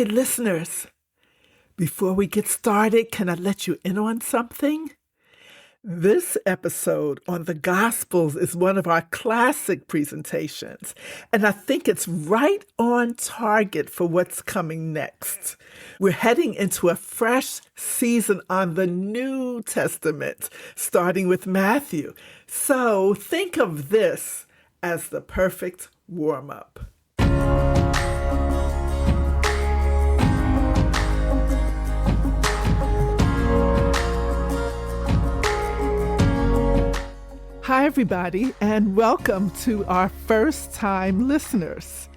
Hey, listeners, before we get started, can I let you in on something? This episode on the Gospels is one of our classic presentations, and I think it's right on target for what's coming next. We're heading into a fresh season on the New Testament, starting with Matthew. So think of this as the perfect warm-up. Hi, everybody, and welcome to our first-time listeners.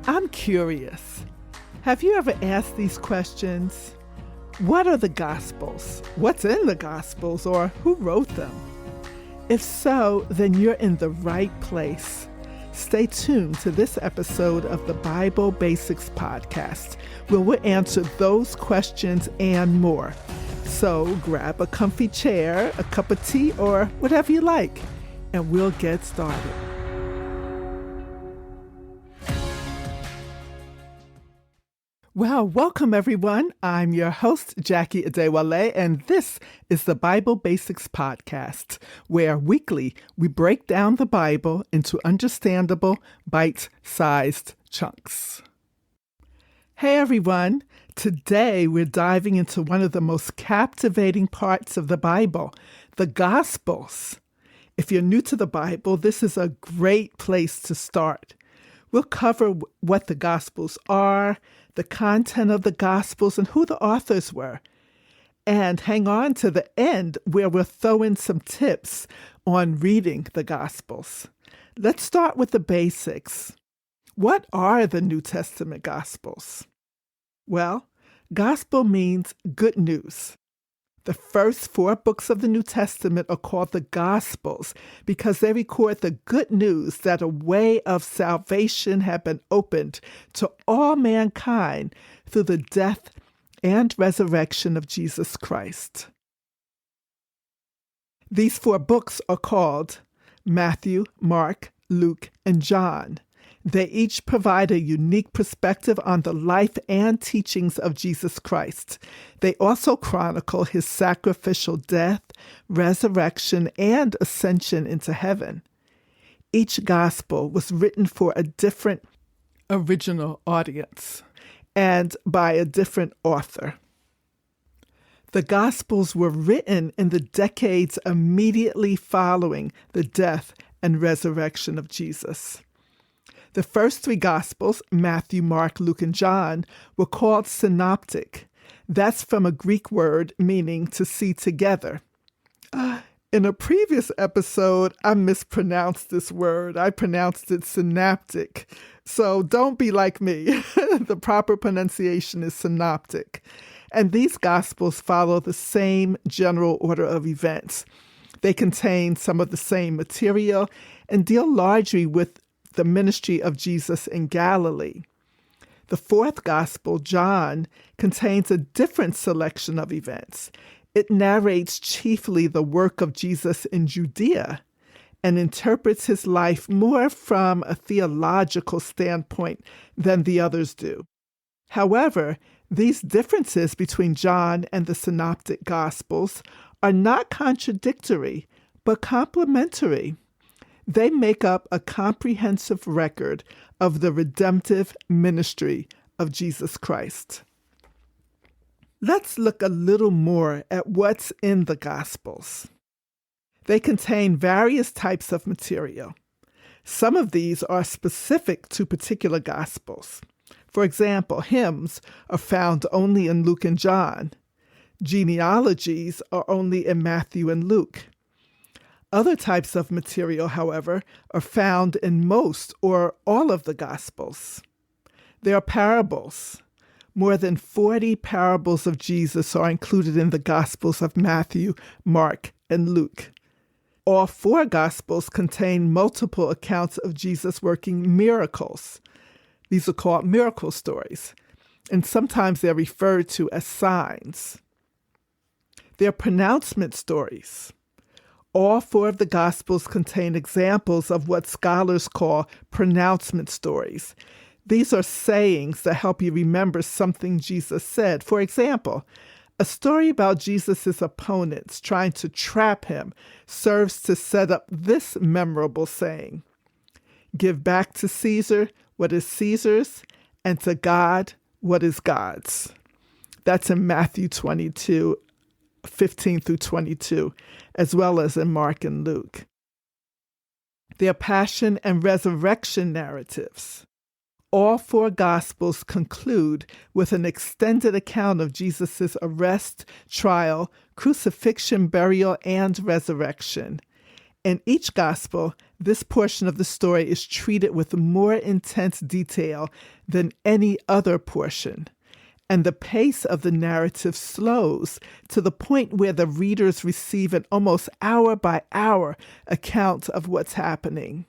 I'm curious. Have you ever asked these questions? What are the Gospels? What's in the Gospels, or who wrote them? If so, then you're in the right place. Stay tuned to this episode of the Bible Basics podcast, where we'll answer those questions and more. So grab a comfy chair, a cup of tea, or whatever you like, and we'll get started. Well, welcome everyone. I'm your host, Jackie Adewale, and this is the Bible Basics Podcast, where weekly we break down the Bible into understandable, bite-sized chunks. Hey everyone. Today, we're diving into one of the most captivating parts of the Bible, the Gospels. If you're new to the Bible, this is a great place to start. We'll cover what the Gospels are, the content of the Gospels, and who the authors were. And hang on to the end where we'll throw in some tips on reading the Gospels. Let's start with the basics. What are the New Testament Gospels? Well, gospel means good news. The first 4 books of the New Testament are called the Gospels because they record the good news that a way of salvation had been opened to all mankind through the death and resurrection of Jesus Christ. These 4 books are called Matthew, Mark, Luke, and John. They each provide a unique perspective on the life and teachings of Jesus Christ. They also chronicle his sacrificial death, resurrection, and ascension into heaven. Each gospel was written for a different original audience and by a different author. The Gospels were written in the decades immediately following the death and resurrection of Jesus. The first 3 Gospels, Matthew, Mark, Luke, and John, were called synoptic. That's from a Greek word meaning to see together. In a previous episode, I mispronounced this word. I pronounced it synaptic. So don't be like me. The proper pronunciation is synoptic. And these Gospels follow the same general order of events. They contain some of the same material and deal largely with the ministry of Jesus in Galilee. The 4th Gospel, John, contains a different selection of events. It narrates chiefly the work of Jesus in Judea and interprets his life more from a theological standpoint than the others do. However, these differences between John and the Synoptic Gospels are not contradictory, but complementary. They make up a comprehensive record of the redemptive ministry of Jesus Christ. Let's look a little more at what's in the Gospels. They contain various types of material. Some of these are specific to particular Gospels. For example, hymns are found only in Luke and John. Genealogies are only in Matthew and Luke. Other types of material, however, are found in most or all of the Gospels. There are parables. More than 40 parables of Jesus are included in the Gospels of Matthew, Mark, and Luke. All 4 Gospels contain multiple accounts of Jesus working miracles. These are called miracle stories, and sometimes they're referred to as signs. They're pronouncement stories. All 4 of the Gospels contain examples of what scholars call pronouncement stories. These are sayings that help you remember something Jesus said. For example, a story about Jesus' opponents trying to trap him serves to set up this memorable saying: "Give back to Caesar what is Caesar's, and to God what is God's." That's in Matthew 22:15 through 22, as well as in Mark and Luke. Their passion and resurrection narratives. All four Gospels conclude with an extended account of Jesus' arrest, trial, crucifixion, burial, and resurrection. In each Gospel, this portion of the story is treated with more intense detail than any other portion, and the pace of the narrative slows to the point where the readers receive an almost hour-by-hour account of what's happening.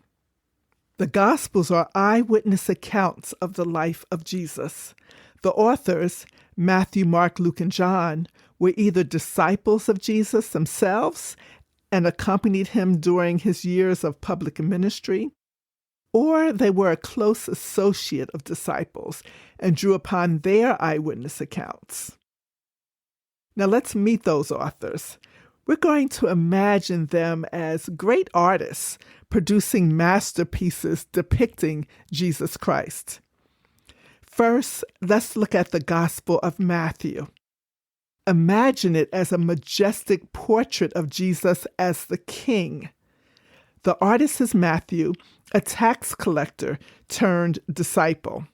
The Gospels are eyewitness accounts of the life of Jesus. The authors, Matthew, Mark, Luke, and John, were either disciples of Jesus themselves and accompanied him during his years of public ministry, or they were a close associate of disciples and drew upon their eyewitness accounts. Now let's meet those authors. We're going to imagine them as great artists producing masterpieces depicting Jesus Christ. First, let's look at the Gospel of Matthew. Imagine it as a majestic portrait of Jesus as the King. The artist is Matthew, a tax collector turned disciple.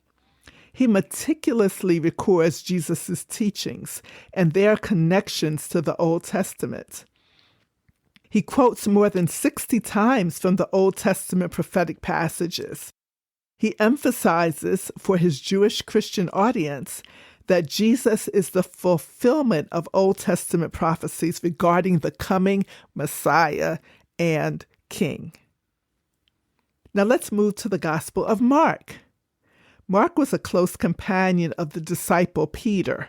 He meticulously records Jesus' teachings and their connections to the Old Testament. He quotes more than 60 times from the Old Testament prophetic passages. He emphasizes for his Jewish Christian audience that Jesus is the fulfillment of Old Testament prophecies regarding the coming Messiah and King. Now let's move to the Gospel of Mark. Mark was a close companion of the disciple Peter.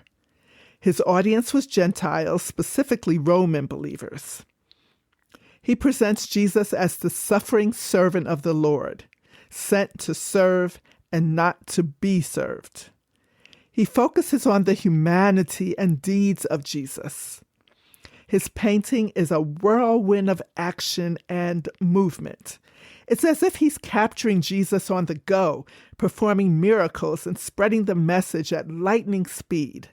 His audience was Gentiles, specifically Roman believers. He presents Jesus as the suffering servant of the Lord, sent to serve and not to be served. He focuses on the humanity and deeds of Jesus. His painting is a whirlwind of action and movement. It's as if he's capturing Jesus on the go, performing miracles and spreading the message at lightning speed.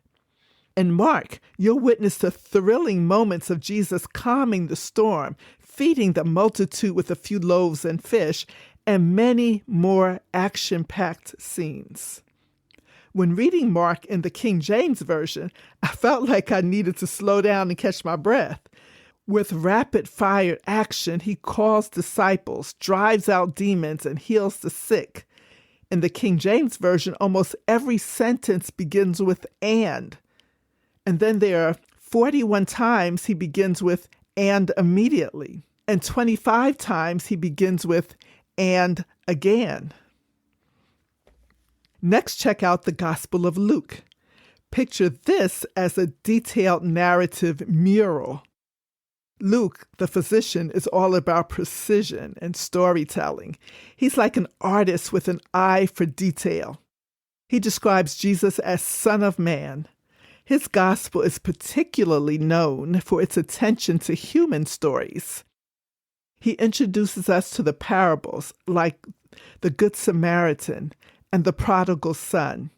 In Mark, you'll witness the thrilling moments of Jesus calming the storm, feeding the multitude with a few loaves and fish, and many more action-packed scenes. When reading Mark in the King James Version, I felt like I needed to slow down and catch my breath. With rapid-fire action, he calls disciples, drives out demons, and heals the sick. In the King James Version, almost every sentence begins with "and." And then there are 41 times he begins with "and immediately." And 25 times he begins with "and again." Next, check out the Gospel of Luke. Picture this as a detailed narrative mural. Luke, the physician, is all about precision and storytelling. He's like an artist with an eye for detail. He describes Jesus as Son of Man. His gospel is particularly known for its attention to human stories. He introduces us to the parables like the Good Samaritan and the prodigal son.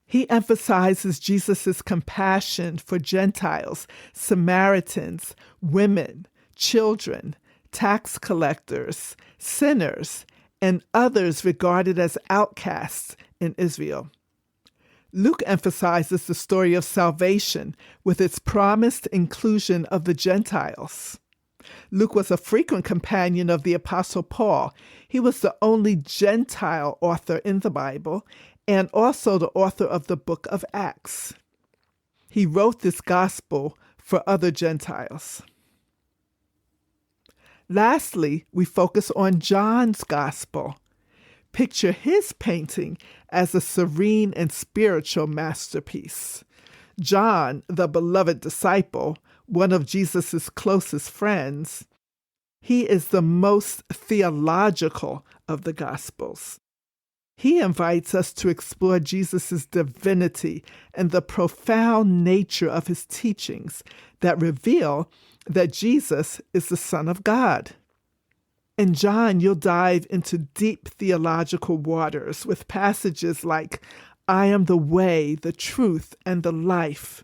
He emphasizes Jesus' compassion for Gentiles, Samaritans, women, children, tax collectors, sinners, and others regarded as outcasts in Israel. Luke emphasizes the story of salvation with its promised inclusion of the Gentiles. Luke was a frequent companion of the Apostle Paul. He was the only Gentile author in the Bible and also the author of the book of Acts. He wrote this gospel for other Gentiles. Lastly, we focus on John's gospel. Picture his painting as a serene and spiritual masterpiece. John, the beloved disciple, one of Jesus' closest friends, he is the most theological of the Gospels. He invites us to explore Jesus' divinity and the profound nature of his teachings that reveal that Jesus is the Son of God. In John, you'll dive into deep theological waters with passages like, I am the way, the truth, and the life,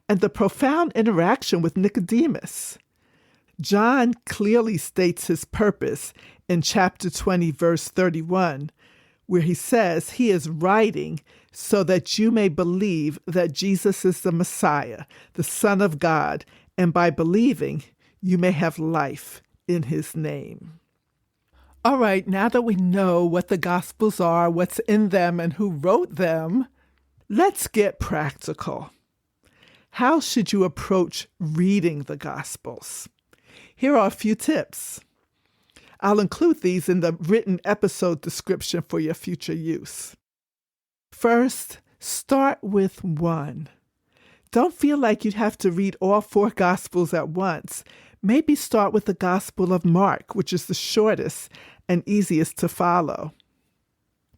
and the profound interaction with Nicodemus. John clearly states his purpose in chapter 20, verse 31, where he says he is writing so that you may believe that Jesus is the Messiah, the Son of God, and by believing, you may have life in his name. All right, now that we know what the Gospels are, what's in them, and who wrote them, let's get practical. How should you approach reading the Gospels? Here are a few tips. I'll include these in the written episode description for your future use. First, start with one. Don't feel like you'd have to read all 4 Gospels at once. Maybe start with the Gospel of Mark, which is the shortest and easiest to follow.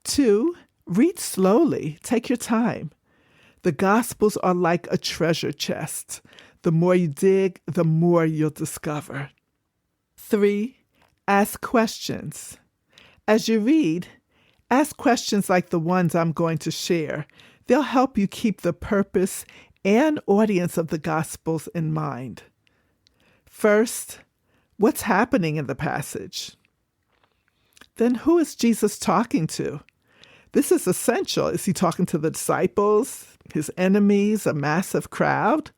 2, read slowly. Take your time. The Gospels are like a treasure chest. The more you dig, the more you'll discover. 3, ask questions. As you read, ask questions like the ones I'm going to share. They'll help you keep the purpose and audience of the Gospels in mind. First, what's happening in the passage? Then who is Jesus talking to? This is essential. Is he talking to the disciples, his enemies, a massive crowd?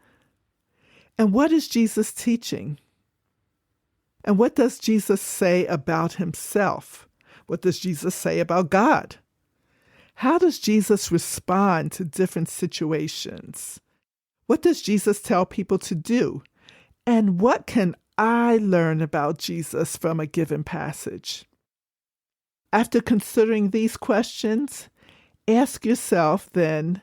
And what is Jesus teaching? And what does Jesus say about himself? What does Jesus say about God? How does Jesus respond to different situations? What does Jesus tell people to do? And what can I learn about Jesus from a given passage? After considering these questions, ask yourself then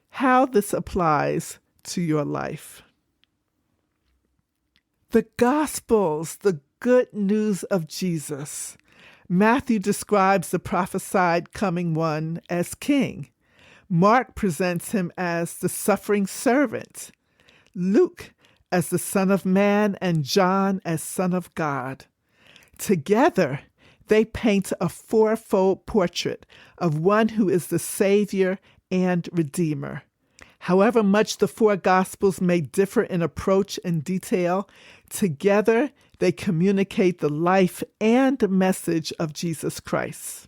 how this applies to your life. The Gospels, the good news of Jesus. Matthew describes the prophesied coming one as king. Mark presents him as the suffering servant. Luke as the Son of Man, and John as Son of God. Together, they paint a 4-fold portrait of one who is the Savior and Redeemer. However much the 4 Gospels may differ in approach and detail, together they communicate the life and message of Jesus Christ.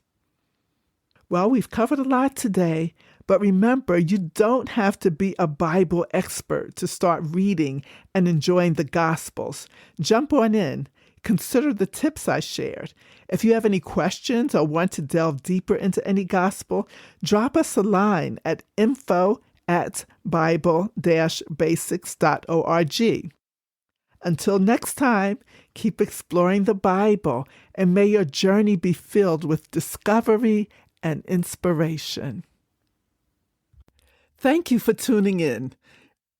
Well, we've covered a lot today, but remember, you don't have to be a Bible expert to start reading and enjoying the Gospels. Jump on in. Consider the tips I shared. If you have any questions or want to delve deeper into any gospel, drop us a line at info@bible-basics.org. Until next time, keep exploring the Bible, and may your journey be filled with discovery and inspiration. Thank you for tuning in.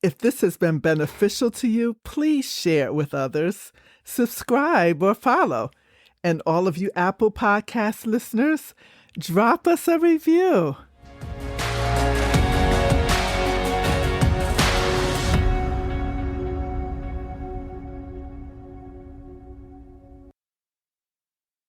If this has been beneficial to you, please share it with others, subscribe or follow. And all of you Apple Podcast listeners, drop us a review.